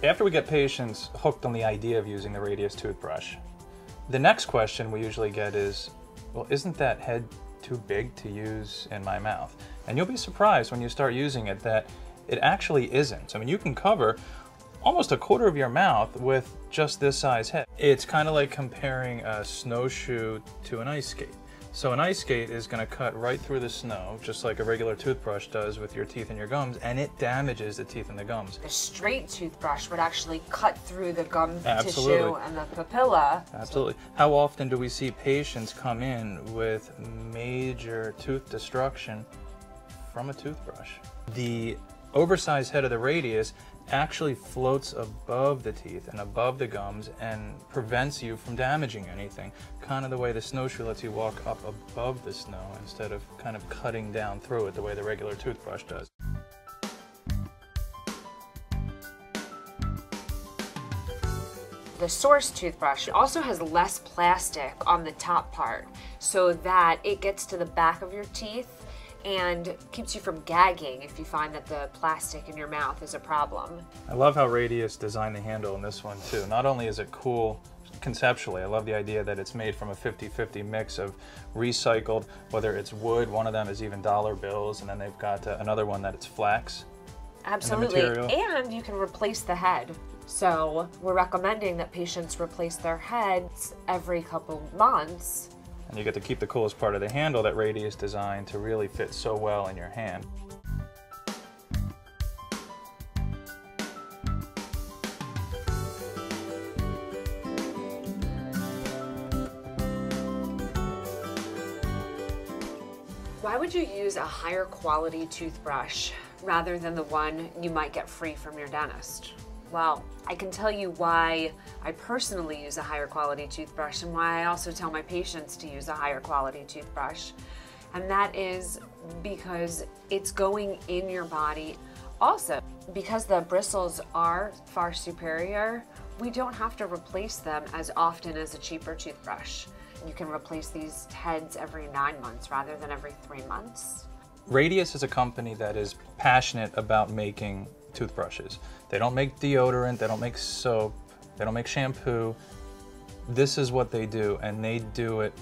After we get patients hooked on the idea of using the Radius toothbrush, the next question we usually get is, well, isn't that head too big to use in my mouth? And you'll be surprised when you start using it that it actually isn't. I mean, you can cover almost a quarter of your mouth with just this size head. It's kind of like comparing a snowshoe to an ice skate. So an ice skate is going to cut right through the snow, just like a regular toothbrush does with your teeth and your gums, and it damages the teeth and the gums. A straight toothbrush would actually cut through the gum Absolutely. tissue and the papilla. Absolutely. How often do we see patients come in with major tooth destruction from a toothbrush? The oversized head of the Radius actually floats above the teeth and above the gums and prevents you from damaging anything, kind of the way the snowshoe lets you walk up above the snow instead of kind of cutting down through it the way the regular toothbrush does. The Source toothbrush also has less plastic on the top part so that it gets to the back of your teeth and keeps you from gagging if you find that the plastic in your mouth is a problem. I love how Radius designed the handle in this one too. Not only is it cool conceptually, I love the idea that it's made from a 50-50 mix of recycled, whether it's wood, one of them is even dollar bills, and then they've got another one that it's flax. Absolutely, and you can replace the head. So we're recommending that patients replace their heads every couple months. And you get to keep the coolest part of the handle that Radius designed to really fit so well in your hand. Why would you use a higher quality toothbrush rather than the one you might get free from your dentist? Well, I can tell you why I personally use a higher quality toothbrush and why I also tell my patients to use a higher quality toothbrush. And that is because it's going in your body. Also, because the bristles are far superior, we don't have to replace them as often as a cheaper toothbrush. You can replace these heads every 9 months rather than every 3 months. Radius is a company that is passionate about making toothbrushes. They don't make deodorant, they don't make soap, they don't make shampoo. This is what they do, and they do it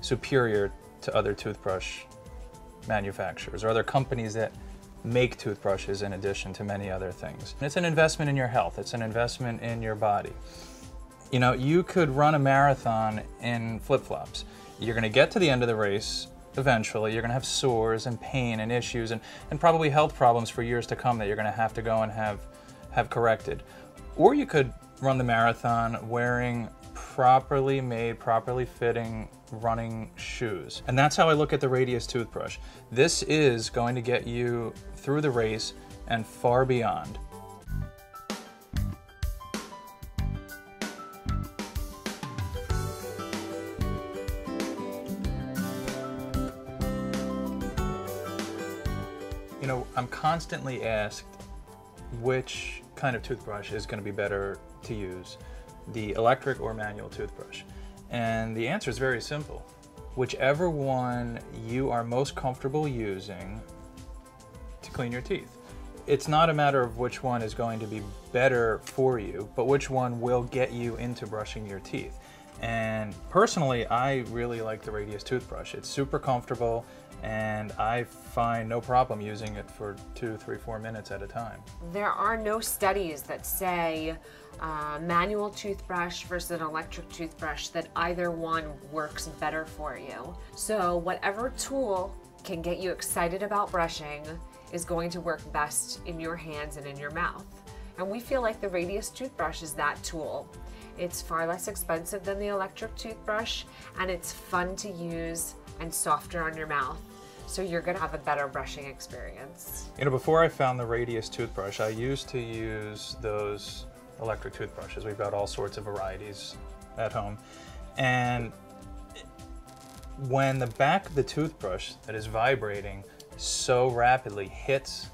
superior to other toothbrush manufacturers or other companies that make toothbrushes in addition to many other things. It's an investment in your health, it's an investment in your body. You know, you could run a marathon in flip-flops. You're gonna get to the end of the race eventually, you're going to have sores and pain and issues and probably health problems for years to come that you're going to have to go and have corrected. Or you could run the marathon wearing properly made, properly fitting running shoes. And that's how I look at the Radius toothbrush. This is going to get you through the race and far beyond. You know, I'm constantly asked which kind of toothbrush is going to be better to use, the electric or manual toothbrush. And the answer is very simple. Whichever one you are most comfortable using to clean your teeth. It's not a matter of which one is going to be better for you, but which one will get you into brushing your teeth. And personally, I really like the Radius toothbrush. It's super comfortable, and I find no problem using it for 2, 3, 4 minutes at a time. There are no studies that say manual toothbrush versus an electric toothbrush that either one works better for you. So whatever tool can get you excited about brushing is going to work best in your hands and in your mouth. And we feel like the Radius toothbrush is that tool. It's far less expensive than the electric toothbrush, and it's fun to use and softer on your mouth. So you're gonna have a better brushing experience. You know, before I found the Radius toothbrush, I used to use those electric toothbrushes. We've got all sorts of varieties at home. And when the back of the toothbrush that is vibrating so rapidly hits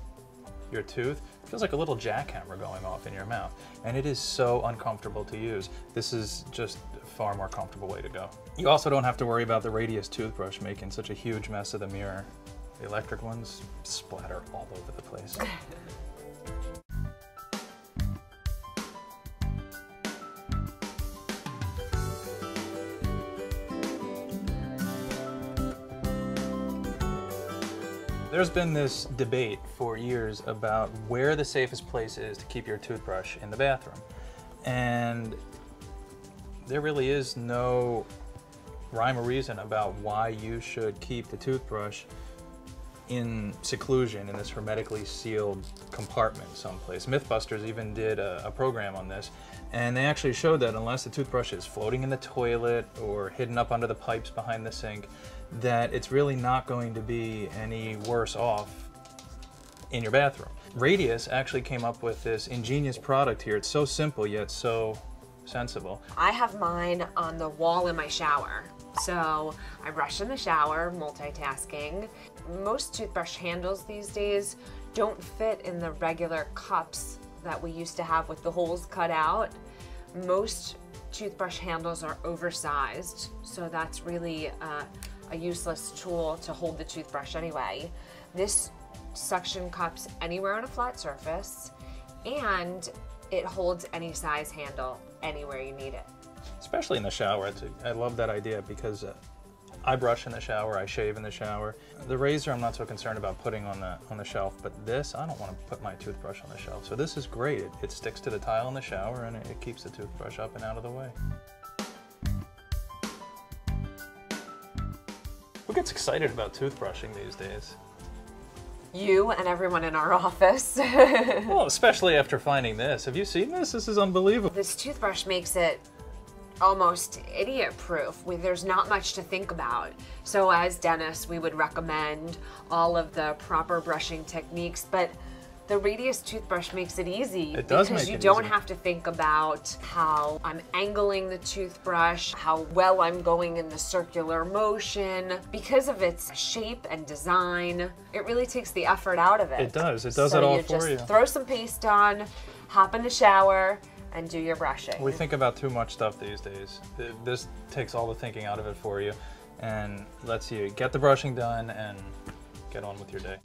your tooth, it feels like a little jackhammer going off in your mouth. And it is so uncomfortable to use. This is just a far more comfortable way to go. You also don't have to worry about the Radius toothbrush making such a huge mess of the mirror. The electric ones splatter all over the place. There's been this debate for years about where the safest place is to keep your toothbrush in the bathroom. And there really is no rhyme or reason about why you should keep the toothbrush in seclusion in this hermetically sealed compartment someplace. Mythbusters even did a program on this, and they actually showed that unless the toothbrush is floating in the toilet or hidden up under the pipes behind the sink, that it's really not going to be any worse off in your bathroom. Radius actually came up with this ingenious product here. It's so simple yet so sensible. I have mine on the wall in my shower. So I brush in the shower, multitasking. Most toothbrush handles these days don't fit in the regular cups that we used to have with the holes cut out. Most toothbrush handles are oversized, so that's really a useless tool to hold the toothbrush anyway. This suction cups anywhere on a flat surface, and it holds any size handle anywhere you need it. Especially in the shower. I love that idea because I brush in the shower, I shave in the shower. The razor I'm not so concerned about putting on the shelf, but this, I don't want to put my toothbrush on the shelf. So this is great. It sticks to the tile in the shower and it keeps the toothbrush up and out of the way. Who gets excited about toothbrushing these days? You and everyone in our office. Well, especially after finding this. Have you seen this? This is unbelievable. This toothbrush makes it almost idiot-proof. There's not much to think about. So as dentists, we would recommend all of the proper brushing techniques, but the Radius toothbrush makes it easy. It does because make you it don't easy. have to think about how I'm angling the toothbrush, how well I'm going in the circular motion. Because of its shape and design, it really takes the effort out of it. It does. It does it all for you. So you just throw some paste on, hop in the shower, and do your brushing. We think about too much stuff these days. This takes all the thinking out of it for you and lets you get the brushing done and get on with your day.